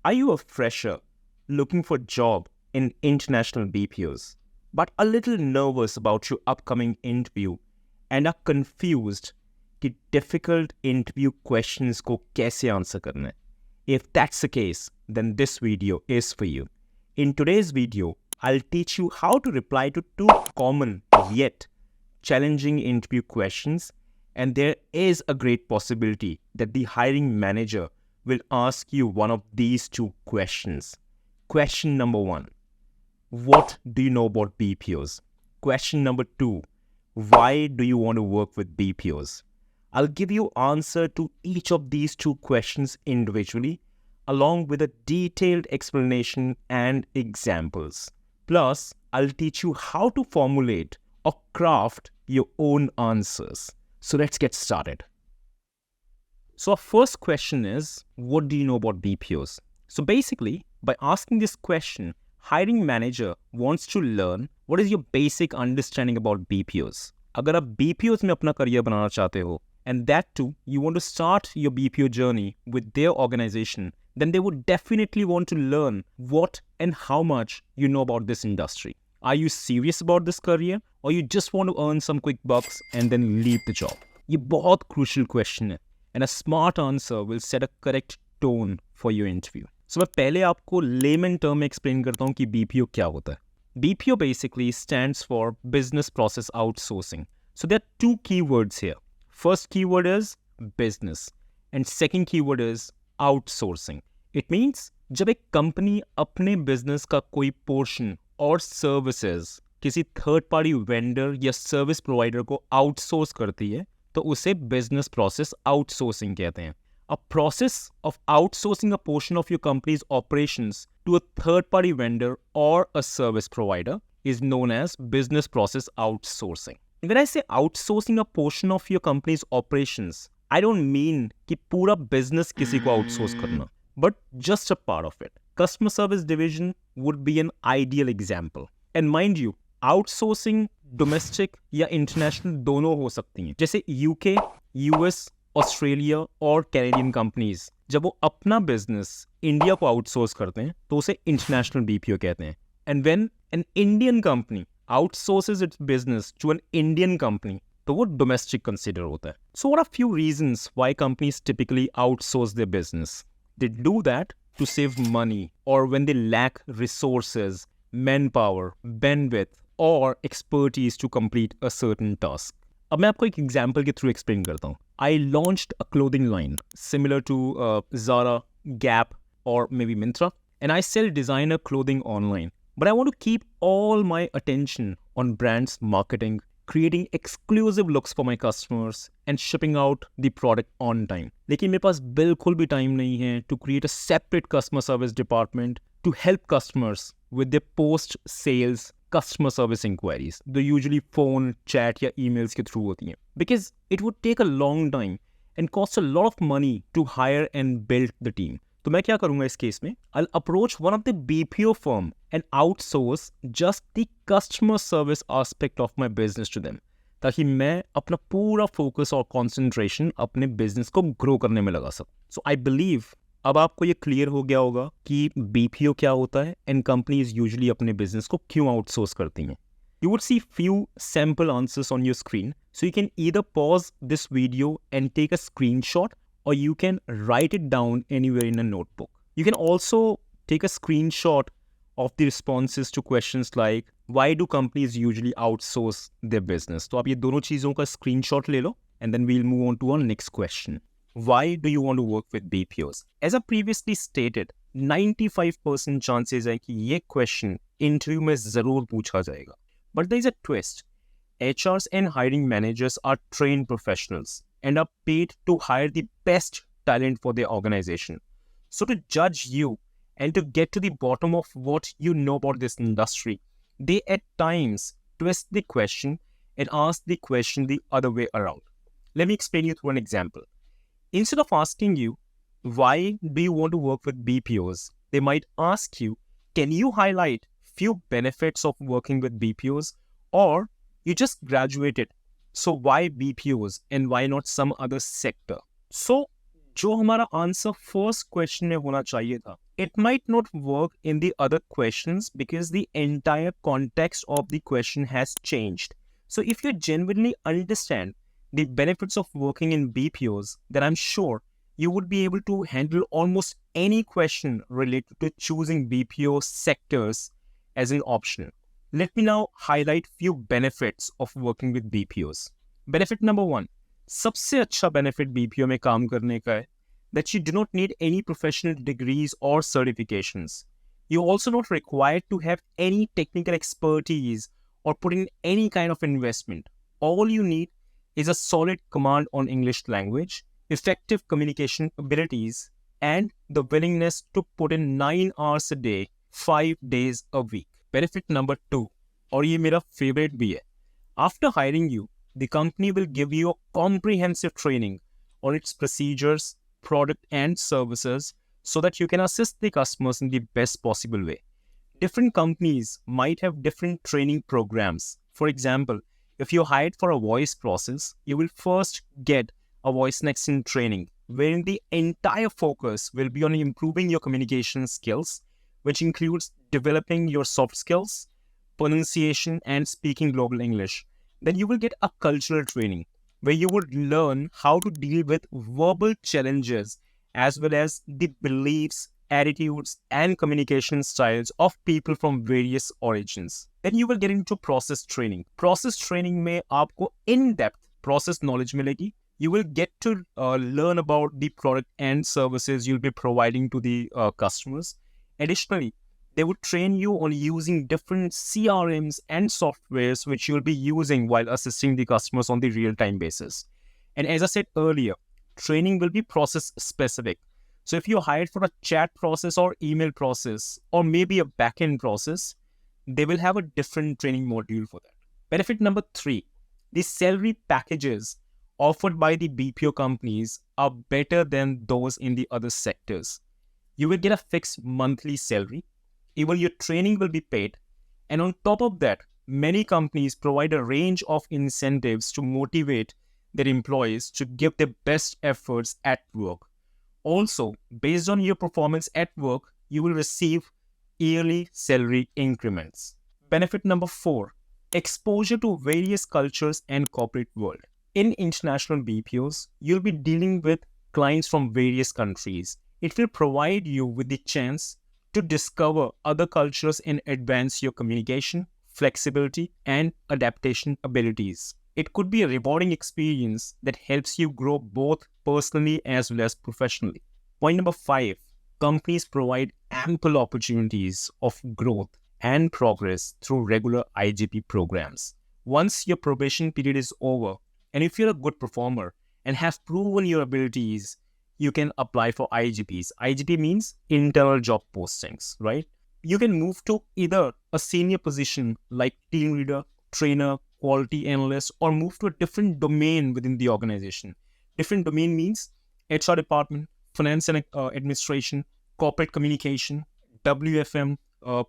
Are you a fresher looking for a job in international BPOs, but a little nervous about your upcoming interview and are confused कि difficult interview questions को कैसे answer करना है? If that's the case, then this video is for you. In today's video, I'll teach you how to reply to two common yet challenging interview questions, and there is a great possibility that the hiring manager will ask you one of these two questions. Question number 1, what do you know about BPOs? Question number 2, why do you want to work with BPOs? I'll give you answer to each of these two questions individually, along with a detailed explanation and examples. Plus, I'll teach you how to formulate or craft your own answers. So let's get started. So our first question is, what do you know about BPOs? So basically, by asking this question, hiring manager wants to learn what is your basic understanding about BPOs. अगर आप BPOs में अपना career बनाना चाहते हो, and that too, you want to start your BPO journey with their organization, then they would definitely want to learn what and how much you know about this industry. Are you serious about this career, or you just want to earn some quick bucks and then leave the job? ये बहुत crucial question है, and a smart answer will set a correct tone for your interview. So मैं पहले आपको layman term में explain करता हूँ कि BPO क्या होता है. BPO basically stands for Business Process Outsourcing. So there are two keywords here. First keyword is business, and second keyword is outsourcing. It means जब एक कंपनी अपने बिजनेस का कोई पोर्शन और सर्विसेज किसी थर्ड पार्टी वेंडर या service provider को outsource करती है, तो उसे बिजनेस प्रोसेस आउटसोर्सिंग कहते हैं. A process of outsourcing a portion of your company's operations to a third-party vendor or a service provider is known as business process outsourcing. When I say outsourcing a portion of your company's operations, I don't mean कि पूरा business किसी को outsource करना, but just a part of it. Customer service division would be an ideal example. And mind you, outsourcing domestic या international दोनों हो सकती हैं. जैसे UK, US, ऑस्ट्रेलिया और कैनेडियन कंपनीज जब वो अपना बिजनेस इंडिया को आउटसोर्स करते हैं तो उसे इंटरनेशनल बीपीओ कहते हैं. And when an Indian company outsources its business to an Indian company तो वो डोमेस्टिक कंसिडर होता है. So what are few reasons why companies typically outsource their business? They do that to save money और when they lack resources, manpower, bandwidth और expertise to complete a certain task. अब मैं आपको एक example के through explain करता हूँ. I launched a clothing line similar to Zara, Gap, or maybe Myntra, and I sell designer clothing online. But I want to keep all my attention on brands marketing, creating exclusive looks for my customers, and shipping out the product on time. लेकिन मेरे पास बिल्कुल भी time नहीं है to create a separate customer service department to help customers with their post-sales customer service inquiries. They usually phone, chat या emails के through होती हैं. Because it would take a long time and cost a lot of money to hire and build the team. तो मैं क्या करूँगा इस case में? I'll approach one of the BPO firm and outsource just the customer service aspect of my business to them. ताकि मैं अपना पूरा focus और concentration अपने business को grow करने में लगा सकूँ. So I believe अब आपको ये क्लियर हो गया होगा कि BPO क्या होता है एंड कंपनीज यूजुअली अपने बिजनेस को क्यों आउटसोर्स करती हैं. You would see few sample answers on your screen, so you can either pause this video and take a screenshot, or you can write it down anywhere in a notebook. You can also take a screenshot of the responses to questions like why do companies usually outsource their business. तो आप ये दोनों चीज़ों का screenshot ले लो and then we'll move on to our next question. Why do you want to work with BPOs? As I previously stated, 95% chances है कि ये question interview में ज़रूर पूछा जाएगा. But there is a twist. HRs and hiring managers are trained professionals and are paid to hire the best talent for their organization. So to judge you and to get to the bottom of what you know about this industry, they at times twist the question and ask the question the other way around. Let me explain you through an example. Instead of asking you, why do you want to work with BPOs? They might ask you, can you highlight few benefits of working with BPOs? Or you just graduated, so why BPOs and why not some other sector? So जो हमारा answer first question में होना चाहिए था, it might not work in the other questions because the entire context of the question has changed. So if you genuinely understand the benefits of working in BPOs, then I'm sure you would be able to handle almost any question related to choosing BPO sectors as an option. Let me now highlight few benefits of working with BPOs. Benefit number one, सबसे अच्छा benefit BPO में काम करने का है that you do not need any professional degrees or certifications. You're also not required to have any technical expertise or put in any kind of investment. All you need is a solid command on English language, effective communication abilities, and the willingness to put in 9 hours a day, 5 days a week. Benefit number 2, और ये मेरा favorite भी है. After hiring you, the company will give you a comprehensive training on its procedures, product, and services so that you can assist the customers in the best possible way. Different companies might have different training programs. For example, if you're hired for a voice process, you will first get a voice next in training, wherein the entire focus will be on improving your communication skills, which includes developing your soft skills, pronunciation, and speaking global English. Then you will get a cultural training where you would learn how to deal with verbal challenges as well as the beliefs, attitudes, and communication styles of people from various origins. Then you will get into process training. Process training में आपको in-depth process knowledge मिलेगी. You will get to learn about the product and services you'll be providing to the customers. Additionally, they would train you on using different CRMs and softwares which you'll be using while assisting the customers on the real-time basis. And as I said earlier, training will be process specific. So if you're hired for a chat process or email process or maybe a backend process, they will have a different training module for that. Benefit number 3, the salary packages offered by the BPO companies are better than those in the other sectors. You will get a fixed monthly salary. Even your training will be paid. And on top of that, many companies provide a range of incentives to motivate their employees to give their best efforts at work. Also, based on your performance at work, you will receive yearly salary increments. Benefit number 4, exposure to various cultures and corporate world. In international BPOs, you'll be dealing with clients from various countries. It will provide you with the chance to discover other cultures and advance your communication, flexibility, and adaptation abilities. It could be a rewarding experience that helps you grow both personally as well as professionally. Point number 5, companies provide ample opportunities of growth and progress through regular IGP programs. Once your probation period is over, and if you're a good performer and have proven your abilities, you can apply for IGPs. IGP means internal job postings, right? You can move to either a senior position like team leader, trainer, quality analyst, or move to a different domain within the organization. Different domain means HR department, finance and administration, corporate communication, WFM,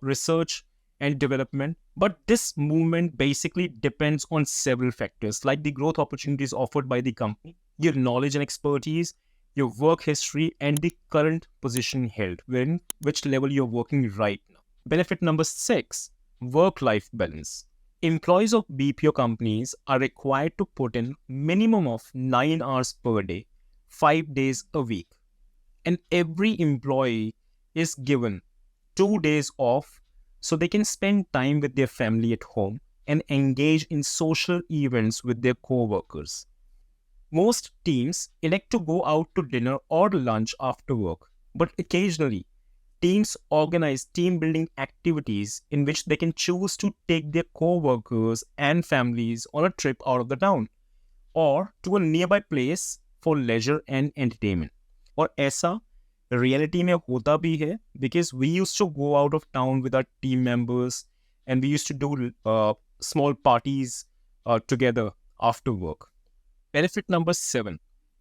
research and development. But this movement basically depends on several factors like the growth opportunities offered by the company, your knowledge and expertise, your work history, and the current position held, wherein which level you're working right now. Benefit number 6, work-life balance. Employees of BPO companies are required to put in minimum of 9 hours per day, 5 days a week. And every employee is given 2 days off so they can spend time with their family at home and engage in social events with their co-workers. Most teams elect to go out to dinner or lunch after work, but occasionally, teams organize team building activities in which they can choose to take their co-workers and families on a trip out of the town or to a nearby place for leisure and entertainment. और ऐसा reality में होता भी है because we used to go out of town with our team members and we used to do small parties together after work. Benefit number 7,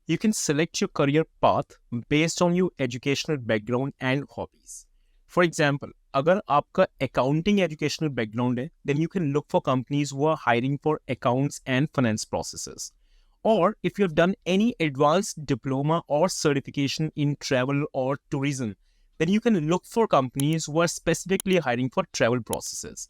you can select your career path based on your educational background and hobbies. For example, अगर आपका accounting educational background है, then you can look for companies who are hiring for accounts and finance processes. Or if you've done any advanced diploma or certification in travel or tourism, then you can look for companies who are specifically hiring for travel processes.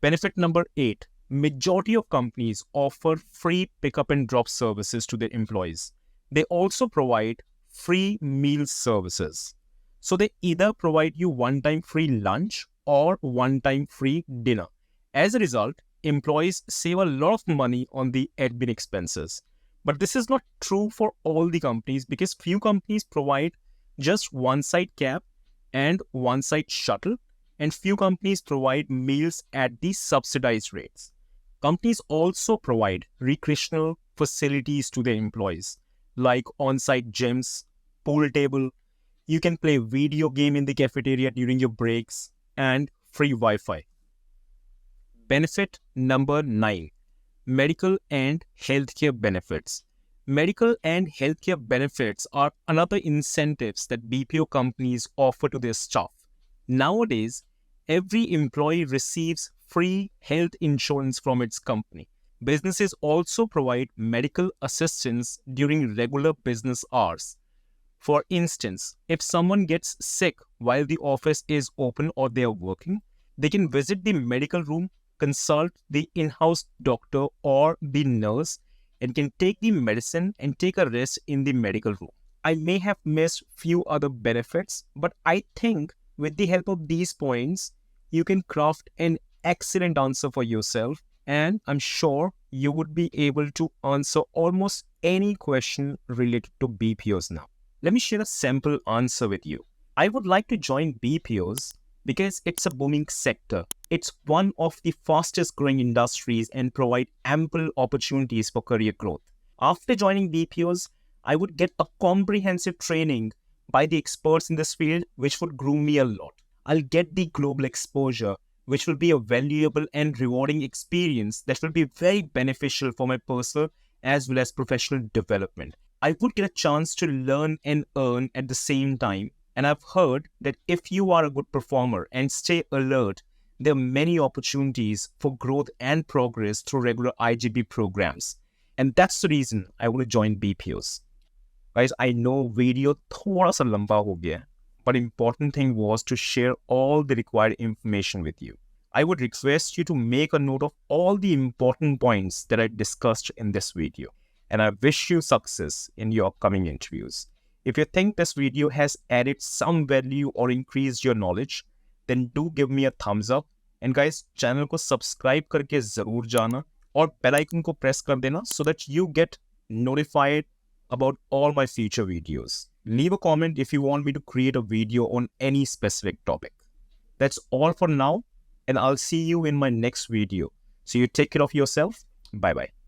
Benefit number 8, majority of companies offer free pickup and drop services to their employees. They also provide free meal services. So they either provide you one-time free lunch or one-time free dinner. As a result, employees save a lot of money on the admin expenses. But this is not true for all the companies because few companies provide just one-side cab and one-side shuttle, and few companies provide meals at the subsidized rates. Companies also provide recreational facilities to their employees, like on-site gyms, pool table. You can play video game in the cafeteria during your breaks, and free Wi-Fi. Benefit number 9, medical and healthcare benefits. Medical and healthcare benefits are another incentives that BPO companies offer to their staff. Nowadays, every employee receives free health insurance from its company. Businesses also provide medical assistance during regular business hours. For instance, if someone gets sick while the office is open or they are working, they can visit the medical room, consult the in-house doctor or the nurse, and can take the medicine and take a rest in the medical room. I may have missed few other benefits, but I think with the help of these points, you can craft an excellent answer for yourself, and I'm sure you would be able to answer almost any question related to BPOs now. Let me share a sample answer with you. I would like to join BPOs because it's a booming sector. It's one of the fastest growing industries and provide ample opportunities for career growth. After joining BPOs, I would get a comprehensive training by the experts in this field, which would groom me a lot. I'll get the global exposure, which will be a valuable and rewarding experience that will be very beneficial for my personal as well as professional development. I would get a chance to learn and earn at the same time. And I've heard that if you are a good performer and stay alert, there are many opportunities for growth and progress through regular IGB programs. And that's the reason I want to join BPOs. Guys, I know video थोड़ा सा लंबा हो गया, but important thing was to share all the required information with you. I would request you to make a note of all the important points that I discussed in this video. And I wish you success in your upcoming interviews. If you think this video has added some value or increased your knowledge, then do give me a thumbs up. And guys, channel को subscribe करके ज़रूर जाना और bell icon को press कर देना so that you get notified about all my future videos. Leave a comment if you want me to create a video on any specific topic. That's all for now, and I'll see you in my next video. So you take care of yourself. Bye-bye.